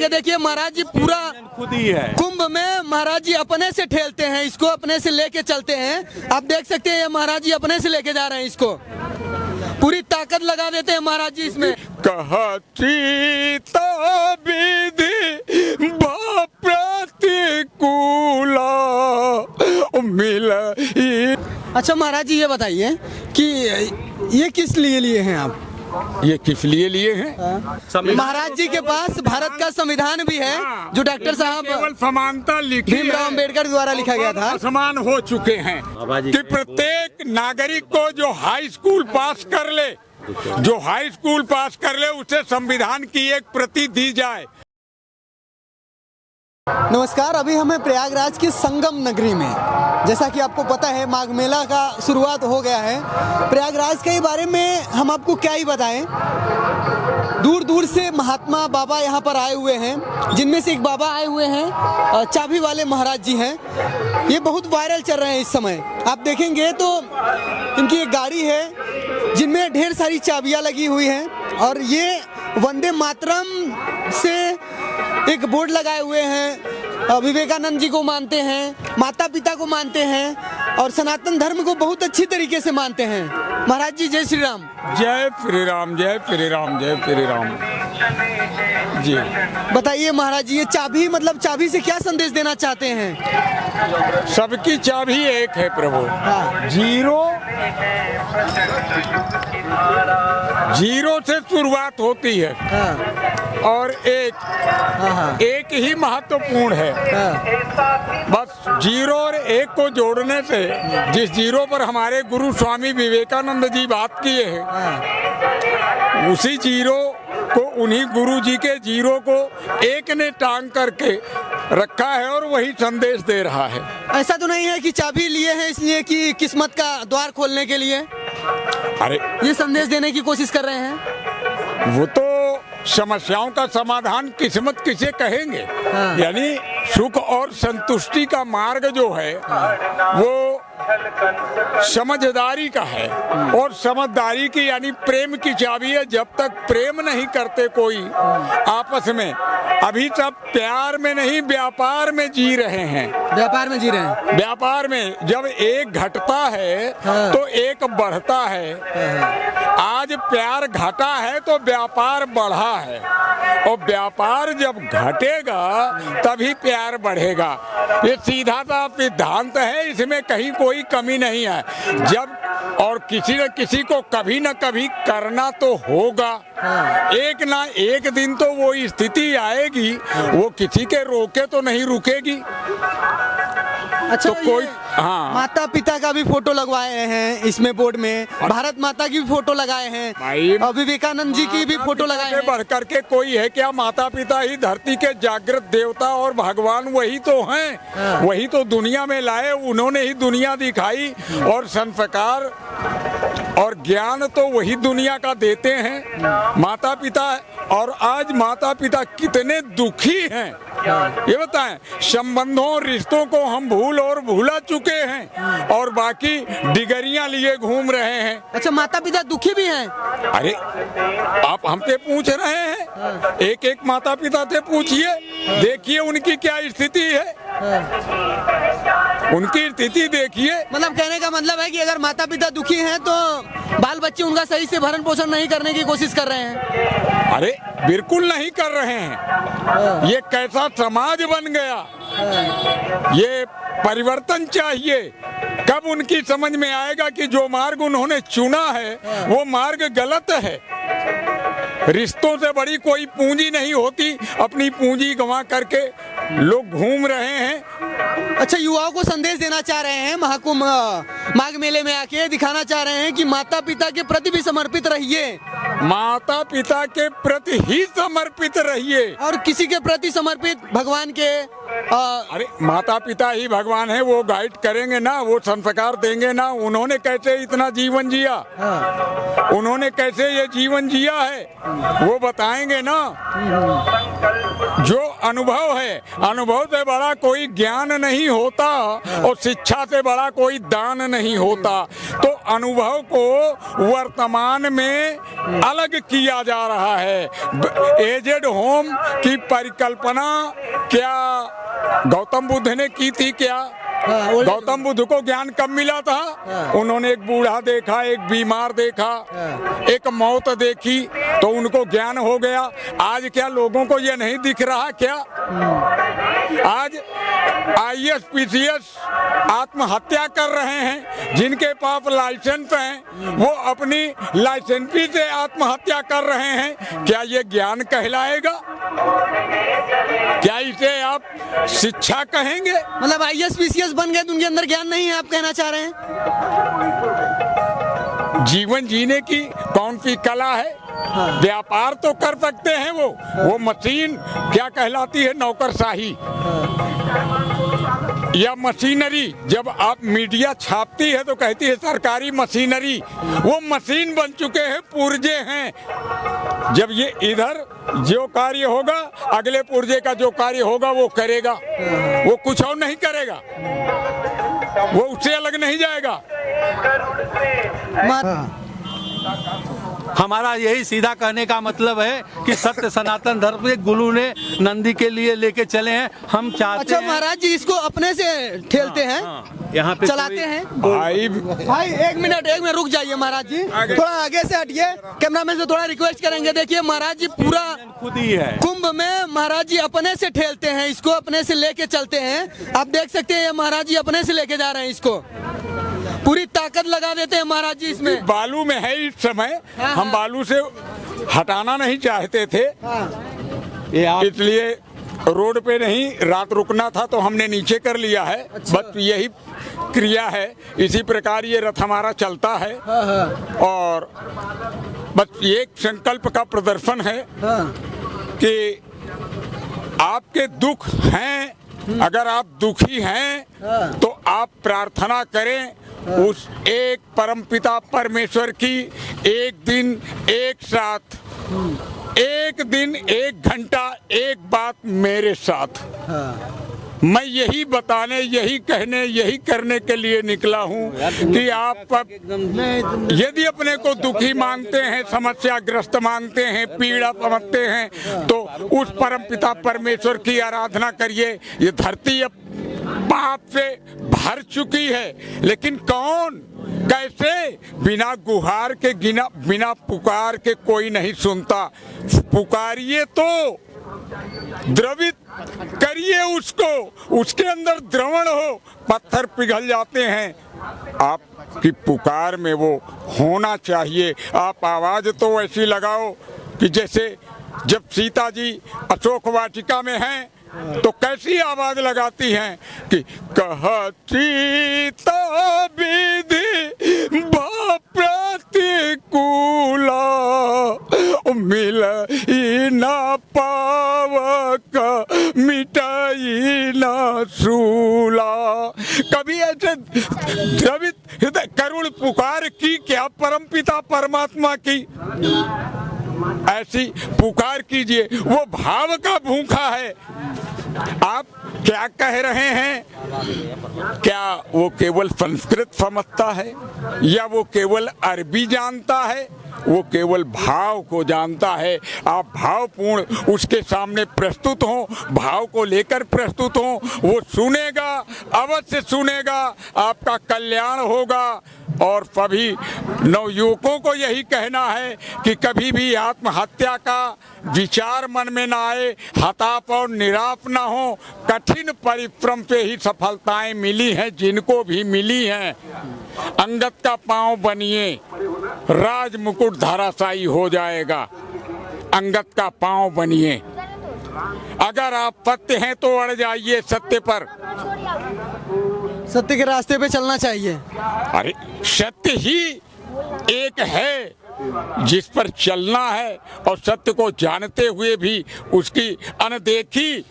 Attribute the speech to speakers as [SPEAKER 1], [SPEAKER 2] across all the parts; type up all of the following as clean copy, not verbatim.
[SPEAKER 1] ये देखिए महाराज जी पूरा
[SPEAKER 2] खुद ही है।
[SPEAKER 1] कुंभ में महाराज जी अपने से ठेलते हैं, इसको अपने से लेके चलते हैं। आप देख सकते हैं ये महाराज जी अपने से लेके जा रहे हैं, इसको पूरी ताकत लगा देते हैं महाराज जी इसमें।
[SPEAKER 2] कहती तो विधि प्रतिकूला मिल।
[SPEAKER 1] अच्छा महाराज जी ये बताइए कि ये किस लिए हैं आप?
[SPEAKER 2] ये किस लिए लिए हैं?
[SPEAKER 1] महाराज जी के पास भारत का संविधान भी है जो डॉक्टर साहब
[SPEAKER 2] केवल समानता लिखी
[SPEAKER 1] भीमराव अम्बेडकर द्वारा लिखा गया था।
[SPEAKER 2] समान हो चुके हैं कि प्रत्येक नागरिक को जो हाई स्कूल पास कर ले, उसे संविधान की एक प्रति दी जाए।
[SPEAKER 1] नमस्कार, अभी हमें प्रयागराज की संगम नगरी में, जैसा कि आपको पता है माघ मेला का शुरुआत हो गया है। प्रयागराज के बारे में हम आपको क्या ही बताएं, दूर दूर से महात्मा बाबा यहाँ पर आए हुए हैं, जिनमें से एक बाबा आए हुए हैं चाबी वाले महाराज जी हैं। ये बहुत वायरल चल रहे हैं इस समय। आप देखेंगे तो इनकी एक गाड़ी है जिनमें ढेर सारी चाबियाँ लगी हुई हैं, और ये वंदे मातरम से एक बोर्ड लगाए हुए हैं। विवेकानंद जी को मानते हैं, माता पिता को मानते हैं, और सनातन धर्म को बहुत अच्छी तरीके से मानते हैं। महाराज जी जय श्री राम।
[SPEAKER 2] जय श्री राम, जय श्री राम, जय श्री राम जी।
[SPEAKER 1] बताइए महाराज जी, ये चाबी मतलब चाबी से क्या संदेश देना चाहते हैं?
[SPEAKER 2] सबकी चाबी एक है प्रभु।
[SPEAKER 1] हाँ।
[SPEAKER 2] जीरो से शुरुआत होती है।
[SPEAKER 1] हाँ।
[SPEAKER 2] और एक ही महत्वपूर्ण है। बस जीरो और एक को जोड़ने से, जिस जीरो पर हमारे गुरु स्वामी विवेकानंद जी बात किए हैं, उसी जीरो को, उन्हीं गुरु जी के जीरो को एक ने टांग करके रखा है और वही संदेश दे रहा है।
[SPEAKER 1] ऐसा तो नहीं है कि चाबी लिए हैं इसलिए कि किस्मत का द्वार खोलने के लिए?
[SPEAKER 2] अरे
[SPEAKER 1] ये संदेश देने की कोशिश कर रहे हैं।
[SPEAKER 2] वो तो समस्याओं का समाधान किस्मत किसे कहेंगे।
[SPEAKER 1] हाँ।
[SPEAKER 2] यानी सुख और संतुष्टि का मार्ग जो है वो समझदारी का है, और समझदारी की यानी प्रेम की चाबी है। जब तक प्रेम नहीं करते कोई आपस में, अभी सब प्यार में नहीं व्यापार में जी रहे हैं।
[SPEAKER 1] व्यापार में जी रहे हैं।
[SPEAKER 2] व्यापार में जब एक घटता है
[SPEAKER 1] हाँ।
[SPEAKER 2] तो एक बढ़ता है। आज प्यार घटा है तो व्यापार बढ़ा है, और व्यापार जब घटेगा तभी प्यार बढ़ेगा। ये सीधा सा सिद्धांत है, इसमें कहीं कोई कमी नहीं है। जब और किसी न किसी को कभी न कभी करना तो होगा।
[SPEAKER 1] हाँ।
[SPEAKER 2] एक ना एक दिन तो वो स्थिति आएगी, वो किसी के रोके तो नहीं रुकेगी।
[SPEAKER 1] अच्छा,
[SPEAKER 2] तो कोई हाँ,
[SPEAKER 1] माता पिता का भी फोटो लगवाए हैं इसमें बोर्ड में, भारत माता की भी फोटो लगाए हैं, और विवेकानंद जी की भी फोटो लगाए हैं।
[SPEAKER 2] बढ़ करके कोई है क्या? माता पिता ही धरती के जागृत देवता और भगवान वही तो हैं।
[SPEAKER 1] हाँ।
[SPEAKER 2] वही तो दुनिया में लाए, उन्होंने ही दुनिया दिखाई, और संस्कार और ज्ञान तो वही दुनिया का देते हैं माता पिता। और आज माता पिता कितने दुखी हैं ये बताएं। संबंधों रिश्तों को हम भूल और भूला चुके हैं, और बाकी डिगरियां लिए घूम रहे हैं।
[SPEAKER 1] अच्छा, माता पिता दुखी भी हैं?
[SPEAKER 2] अरे आप हमसे पूछ रहे हैं, एक एक माता पिता से पूछिए, देखिए उनकी क्या स्थिति है। उनकी स्थिति देखिए।
[SPEAKER 1] मतलब कहने का मतलब है कि अगर माता पिता दुखी हैं तो बाल बच्चे उनका सही से भरण पोषण नहीं करने की कोशिश कर रहे हैं।
[SPEAKER 2] अरे बिल्कुल नहीं कर रहे हैं। ये कैसा समाज बन गया, ये परिवर्तन चाहिए। कब उनकी समझ में आएगा कि जो मार्ग उन्होंने चुना है वो मार्ग गलत है। रिश्तों से बड़ी कोई पूंजी नहीं होती, अपनी पूंजी गंवा करके लोग घूम रहे हैं।
[SPEAKER 1] अच्छा, युवाओं को संदेश देना चाह रहे हैं महाकुंभ माघ मेले में आके, दिखाना चाह रहे हैं कि माता पिता के प्रति भी समर्पित रहिए।
[SPEAKER 2] माता पिता के प्रति ही समर्पित रहिए,
[SPEAKER 1] और किसी के प्रति समर्पित भगवान के
[SPEAKER 2] अरे माता पिता ही भगवान है, वो गाइड करेंगे ना, वो संस्कार देंगे ना। उन्होंने कैसे इतना जीवन जिया, उन्होंने कैसे ये जीवन जिया है वो बताएंगे ना। जो अनुभव है। अनुभव से बड़ा कोई ज्ञान नहीं होता और शिक्षा से बड़ा कोई दान नहीं होता। तो अनुभव को वर्तमान में अलग किया जा रहा है। एजेड होम की परिकल्पना क्या गौतम बुद्ध ने की थी क्या? गौतम बुद्ध को ज्ञान कब मिला था? उन्होंने एक बूढ़ा देखा, एक बीमार देखा, एक मौत देखी, तो उनको ज्ञान हो गया। आज क्या लोगों को ये नहीं दिख रहा क्या? आज IAS PCS आत्महत्या कर रहे हैं। जिनके पास लाइसेंस हैं वो अपनी लाइसेंसी से आत्महत्या कर रहे हैं। क्या ये ज्ञान कहलाएगा? क्या इसे आप शिक्षा कहेंगे?
[SPEAKER 1] मतलब IAS PCS बन गए तो उनके अंदर ज्ञान नहीं है, आप कहना चाह रहे हैं?
[SPEAKER 2] जीवन जीने की कौन सी कला है? व्यापार तो कर सकते हैं वो मशीन क्या कहलाती है? नौकरशाही या मशीनरी। जब आप मीडिया छापती है तो कहती है सरकारी मशीनरी। वो मशीन बन चुके हैं, पुर्जे हैं। जब ये इधर जो कार्य होगा, अगले पुर्जे का जो कार्य होगा वो करेगा, वो कुछ और नहीं करेगा, वो उससे अलग नहीं जाएगा।
[SPEAKER 3] हमारा यही सीधा कहने का मतलब है कि सत्य सनातन धर्म के गुरु ने नंदी के लिए लेके चले हैं। हम चाहते
[SPEAKER 1] अच्छा
[SPEAKER 3] हैं।
[SPEAKER 1] महाराज जी इसको अपने से ठेलते हैं,
[SPEAKER 3] यहाँ पे
[SPEAKER 1] चलाते हैं।
[SPEAKER 2] भाई
[SPEAKER 1] एक मिनट रुक जाइए महाराज जी, थोड़ा आगे से हटिए। कैमरामैन से थोड़ा रिक्वेस्ट करेंगे। देखिए महाराज जी पूरा
[SPEAKER 3] खुद ही है।
[SPEAKER 1] कुंभ में महाराज जी अपने से ठेलते हैं, इसको अपने से लेके चलते हैं। आप देख सकते हैं ये महाराज जी अपने से लेके जा रहे हैं, इसको पूरी ताकत लगा देते हैं महाराज जी इसमें।
[SPEAKER 2] बालू में है इस समय। हम बालू से हटाना नहीं चाहते थे, इसलिए रोड पे नहीं, रात रुकना था तो हमने नीचे कर लिया है। बस यही क्रिया है। इसी प्रकार ये रथ हमारा चलता है और बस एक संकल्प का प्रदर्शन है कि आपके दुख हैं, अगर आप दुखी हैं तो आप प्रार्थना करें उस एक परमपिता परमेश्वर की। एक दिन एक साथ, एक दिन एक घंटा एक बात मेरे साथ। मैं यही बताने, यही कहने, यही करने के लिए निकला हूँ कि आप यदि अपने को दुखी मांगते हैं, समस्याग्रस्त मांगते हैं, पीड़ा समझते हैं तो उस परमपिता परमेश्वर की आराधना करिए। ये धरती अब पाप से भर चुकी है, लेकिन कौन, कैसे? बिना गुहार के, बिना पुकार के कोई नहीं सुनता। पुकारिए तो द्रवित करिए उसको, उसके अंदर द्रवण हो, पत्थर पिघल जाते हैं। आपकी पुकार में वो होना चाहिए। आप आवाज तो ऐसी लगाओ कि जैसे जब सीता जी अशोक वाटिका में हैं तो कैसी आवाज लगाती हैं कि कहती तो विधि प्रतिकूला मिल ही ना पावक मिटाई ना सूला। कभी ऐसे द्रवित हृदय करुण पुकार की क्या परमपिता परमात्मा की? ऐसी पुकार कीजिए। वो भाव का भूखा है। आप क्या कह रहे हैं? क्या वो केवल संस्कृत समझता है या वो केवल अरबी जानता है? वो केवल भाव को जानता है। आप भावपूर्ण उसके सामने प्रस्तुत हो, भाव को लेकर प्रस्तुत हो, वो सुनेगा, अवश्य सुनेगा, आपका कल्याण होगा। और सभी नवयुवकों को यही कहना है कि कभी भी आत्महत्या का विचार मन में ना आए, हताश और निराश ना हो। कठिन परिश्रम से ही सफलताएं मिली हैं जिनको भी मिली हैं। अंगद का पांव बनिए, राज मुकुट धराशायी हो जाएगा। अंगद का पांव बनिए। अगर आप सत्य हैं तो अड़ जाइए सत्य पर।
[SPEAKER 1] सत्य के रास्ते पे चलना चाहिए।
[SPEAKER 2] अरे सत्य ही एक है जिस पर चलना है, और सत्य को जानते हुए भी उसकी अनदेखी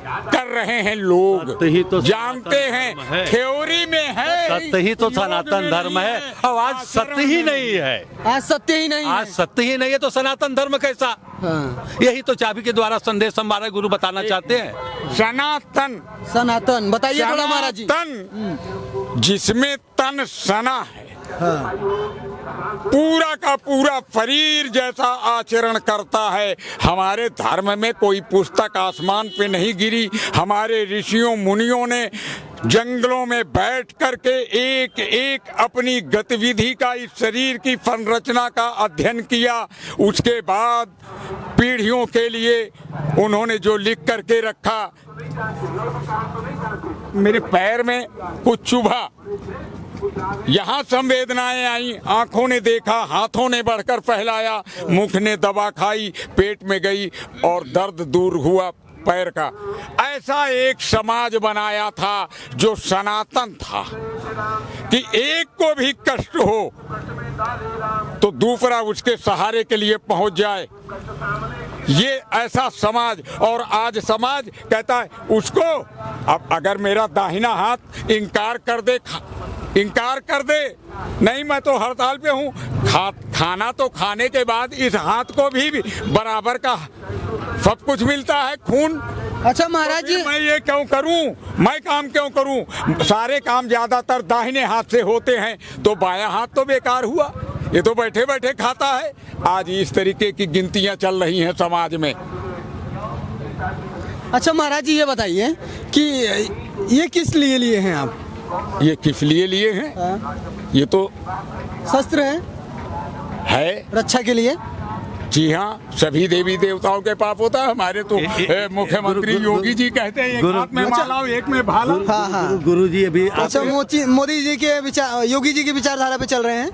[SPEAKER 2] कर रहे हैं लोग,
[SPEAKER 3] सत्य ही तो
[SPEAKER 2] जानते
[SPEAKER 3] सनातन
[SPEAKER 2] हैं,
[SPEAKER 3] धर्म है।
[SPEAKER 2] थ्योरी में है,
[SPEAKER 3] सत्य ही तो
[SPEAKER 2] योग
[SPEAKER 3] सनातन
[SPEAKER 2] में
[SPEAKER 3] धर्म
[SPEAKER 2] नहीं
[SPEAKER 3] है। अब आज सत्य ही नहीं है,
[SPEAKER 1] आज सत्य ही नहीं
[SPEAKER 3] आज
[SPEAKER 1] है।
[SPEAKER 3] सत्य ही नहीं है तो सनातन धर्म कैसा?
[SPEAKER 1] हाँ।
[SPEAKER 3] यही तो चाबी के द्वारा संदेश हमारे गुरु बताना चाहते हैं।
[SPEAKER 2] सनातन,
[SPEAKER 1] सनातन बताइए थोड़ा महाराज जी।
[SPEAKER 2] सनातन जिसमें तन सना है,
[SPEAKER 1] हाँ।
[SPEAKER 2] पूरा का पूरा शरीर जैसा आचरण करता है। हमारे धर्म में कोई पुस्तक आसमान पे नहीं गिरी। हमारे ऋषियों मुनियों ने जंगलों में बैठ करके एक एक अपनी गतिविधि का, इस शरीर की संरचना का अध्ययन किया। उसके बाद पीढ़ियों के लिए उन्होंने जो लिख करके रखा। मेरे पैर में कुछ चुभा, यहाँ संवेदनाएं आई, आंखों ने देखा, हाथों ने बढ़कर फैलाया, मुख ने दवा खाई, पेट में गई और दर्द दूर हुआ पैर का। ऐसा एक समाज बनाया था जो सनातन था कि एक को भी कष्ट हो तो दूसरा उसके सहारे के लिए पहुंच जाए। ये ऐसा समाज। और आज समाज कहता है उसको, अब अगर मेरा दाहिना हाथ इनकार कर दे, नहीं मैं तो हड़ताल पे हूँ, खाना तो खाने के बाद इस हाथ को भी बराबर का सब कुछ मिलता है, खून।
[SPEAKER 1] अच्छा महाराज जी,
[SPEAKER 2] तो मैं ये क्यों करूं, मैं काम क्यों करूं? सारे काम ज्यादातर दाहिने हाथ से होते हैं, तो बायां हाथ तो बेकार हुआ, ये तो बैठे बैठे खाता है। आज इस तरीके की गिनतियां चल रही हैं समाज में।
[SPEAKER 1] अच्छा महाराज जी ये बताइए कि ये किस लिए हैं आप?
[SPEAKER 2] ये किस लिए लिए हैं?
[SPEAKER 1] हाँ।
[SPEAKER 2] ये तो
[SPEAKER 1] शस्त्र है रक्षा के लिए।
[SPEAKER 2] जी हाँ, सभी देवी देवताओं के पाप होता है। हमारे तो मुख्यमंत्री योगी जी कहते हैं एक हाथ में माला और एक में भाला।
[SPEAKER 1] हाँ हाँ।
[SPEAKER 3] गुरु जी अभी
[SPEAKER 1] अच्छा मोदी जी के विचार, योगी जी की विचारधारा पे चल रहे हैं।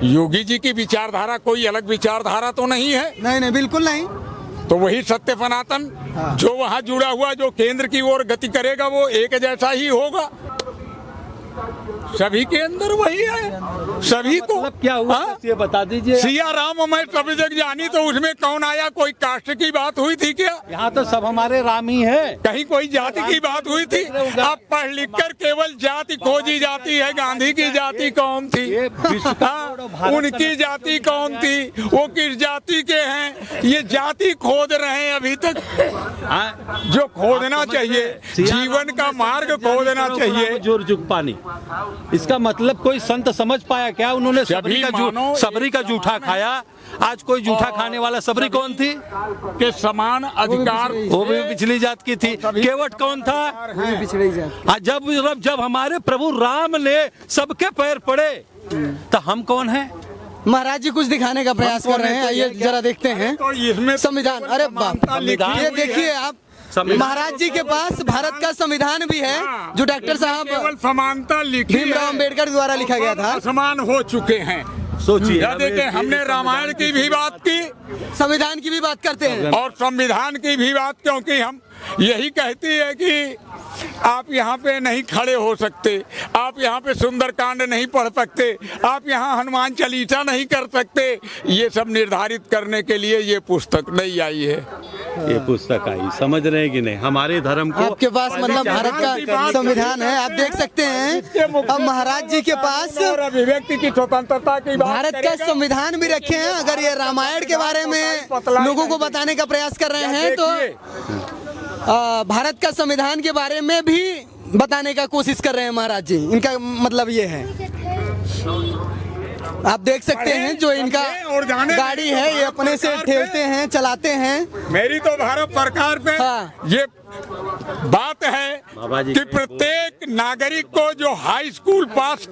[SPEAKER 2] योगी जी की विचारधारा कोई अलग विचारधारा तो नहीं है।
[SPEAKER 1] नहीं बिल्कुल नहीं।
[SPEAKER 2] तो वही सत्य सनातन,
[SPEAKER 1] हाँ।
[SPEAKER 2] जो वहाँ जुड़ा हुआ, जो केंद्र की ओर गति करेगा वो एक जैसा ही होगा। सभी के अंदर वही है, सभी को।
[SPEAKER 3] मतलब क्या हुआ ये बता दीजिए।
[SPEAKER 2] सिया राम मैं सब जग जानी, तो उसमें कौन आया? कोई कास्ट की बात हुई थी क्या?
[SPEAKER 3] यहाँ तो सब हमारे राम ही है।
[SPEAKER 2] कहीं कोई जाति की बात हुई थी? अब पढ़ लिख कर केवल जाति खोजी जाती है। गांधी की जाति कौन थी? उनकी जाति कौन थी? वो किस जाति के हैं? ये जाति खोद रहे हैं अभी तक। जो खोदना चाहिए, जीवन का मार्ग खोदना चाहिए।
[SPEAKER 3] जोर जुग पानी, इसका मतलब कोई संत समझ पाया क्या? उन्होंने सबरी का जूठा खाया। आज कोई जूठा खाने वाला सबरी कौन थी?
[SPEAKER 2] के समान अधिकार,
[SPEAKER 3] वो भी पिछली जात की थी। केवट कौन था?
[SPEAKER 1] पिछड़ी जात।
[SPEAKER 3] जब हमारे प्रभु राम ने सबके पैर पड़े तो हम कौन हैं?
[SPEAKER 1] महाराज जी कुछ दिखाने का प्रयास कर रहे हैं, आइए जरा देखते हैं।
[SPEAKER 2] तो इसमें
[SPEAKER 1] संविधान, अरे बाप, ये देखिए आप, महाराज जी के पास भारत का संविधान भी है जो डॉक्टर साहब
[SPEAKER 2] केवल समानता लिखी,
[SPEAKER 1] भीमराव अम्बेडकर द्वारा लिखा गया था।
[SPEAKER 2] समान हो चुके हैं।
[SPEAKER 3] सोचिए,
[SPEAKER 2] देखें, हमने रामायण की भी बात की,
[SPEAKER 1] संविधान की भी बात करते हैं
[SPEAKER 2] और संविधान की भी बात, क्योंकि हम यही कहती है कि आप यहाँ पे नहीं खड़े हो सकते, आप यहाँ पे सुंदरकांड नहीं पढ़ सकते, आप यहाँ हनुमान चालीसा नहीं कर सकते। ये सब निर्धारित करने के लिए ये पुस्तक नहीं आई है।
[SPEAKER 3] ये पुस्तक आई, समझ रहे हैं कि नहीं? हमारे धर्म को
[SPEAKER 1] आपके पास मतलब भारत का संविधान है, आप देख सकते हैं। अब महाराज जी के पास
[SPEAKER 2] अभिव्यक्ति की स्वतंत्रता की बात
[SPEAKER 1] भारत का संविधान भी रखे हैं। अगर ये रामायण के बारे में लोगों को बताने का प्रयास कर रहे हैं तो भारत का संविधान के बारे में भी बताने का कोशिश कर रहे हैं महाराज जी। इनका मतलब ये है, आप देख सकते हैं जो इनका गाड़ी है ये अपने से ठेलते हैं, चलाते हैं।
[SPEAKER 2] मेरी तो भारत सरकार पे ये बात है कि प्रत्येक नागरिक को जो हाई स्कूल पास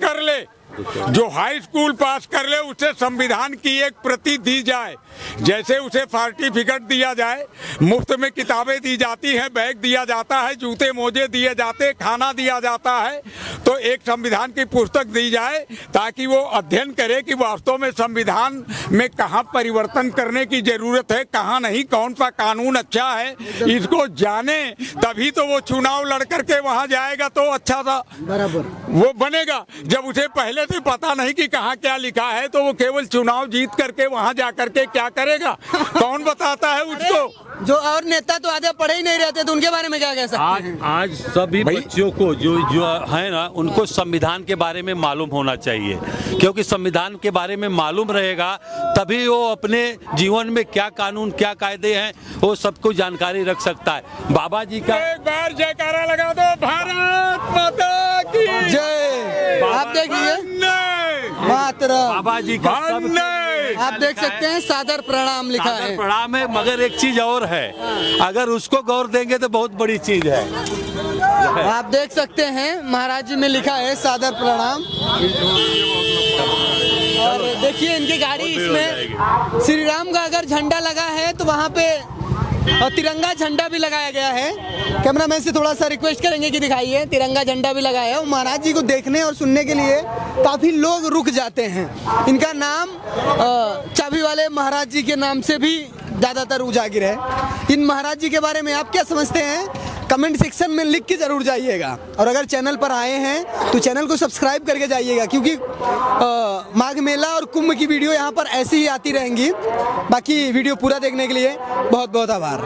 [SPEAKER 2] कर ले, उसे संविधान की एक प्रति दी जाए। जैसे उसे सर्टिफिकेट दिया जाए, मुफ्त में किताबें दी जाती हैं, बैग दिया जाता है, जूते मोजे दिए जाते, खाना दिया जाता है, तो एक संविधान की पुस्तक दी जाए ताकि वो अध्ययन करे कि वास्तव में संविधान में कहाँ परिवर्तन करने की जरूरत है, कहाँ नहीं, कौन सा कानून अच्छा है, इसको जाने। तभी तो वो चुनाव लड़ करके वहाँ जाएगा तो अच्छा था।
[SPEAKER 1] बराबर।
[SPEAKER 2] वो बनेगा। जब उसे पहले से पता नहीं कि कहाँ क्या लिखा है तो वो केवल चुनाव जीत करके वहाँ जा करके क्या करेगा, कौन बताता है उसको।
[SPEAKER 1] जो और नेता तो आधे पढ़े ही नहीं रहते, तो उनके बारे में क्या कह सकते हैं?
[SPEAKER 3] आज सभी बच्चों को जो है ना, उनको संविधान के बारे में मालूम होना चाहिए, क्योंकि संविधान के बारे में मालूम रहेगा तभी वो अपने जीवन में क्या कानून क्या कायदे हैं वो सबको जानकारी रख सकता है। बाबा जी का
[SPEAKER 2] एक बार जयकारा लगा दो, भारत माता की
[SPEAKER 1] जय। आप देखिए मातरम,
[SPEAKER 3] बाबा जी का सब
[SPEAKER 1] आप देख सकते हैं सादर प्रणाम लिखा है।
[SPEAKER 3] प्रणाम है, मगर एक चीज और है, अगर उसको गौर देंगे तो बहुत बड़ी चीज है।
[SPEAKER 1] आप देख सकते हैं महाराज जी में लिखा है सादर प्रणाम। और देखिए इनकी गाड़ी, इसमें श्री राम का अगर झंडा लगा है तो वहाँ पे तिरंगा झंडा भी लगाया गया है। कैमरामैन से थोड़ा सा रिक्वेस्ट करेंगे कि दिखाइए, तिरंगा झंडा भी लगाया है। और महाराज जी को देखने और सुनने के लिए काफी लोग रुक जाते हैं। इनका नाम चाबी वाले महाराज जी के नाम से भी ज्यादातर उजागिर है। इन महाराज जी के बारे में आप क्या समझते हैं, कमेंट सेक्शन में लिख के जरूर जाइएगा। और अगर चैनल पर आए हैं तो चैनल को सब्सक्राइब करके जाइएगा, क्योंकि माघ मेला और कुंभ की वीडियो यहाँ पर ऐसी ही आती रहेंगी। बाकी वीडियो पूरा देखने के लिए बहुत बहुत आभार।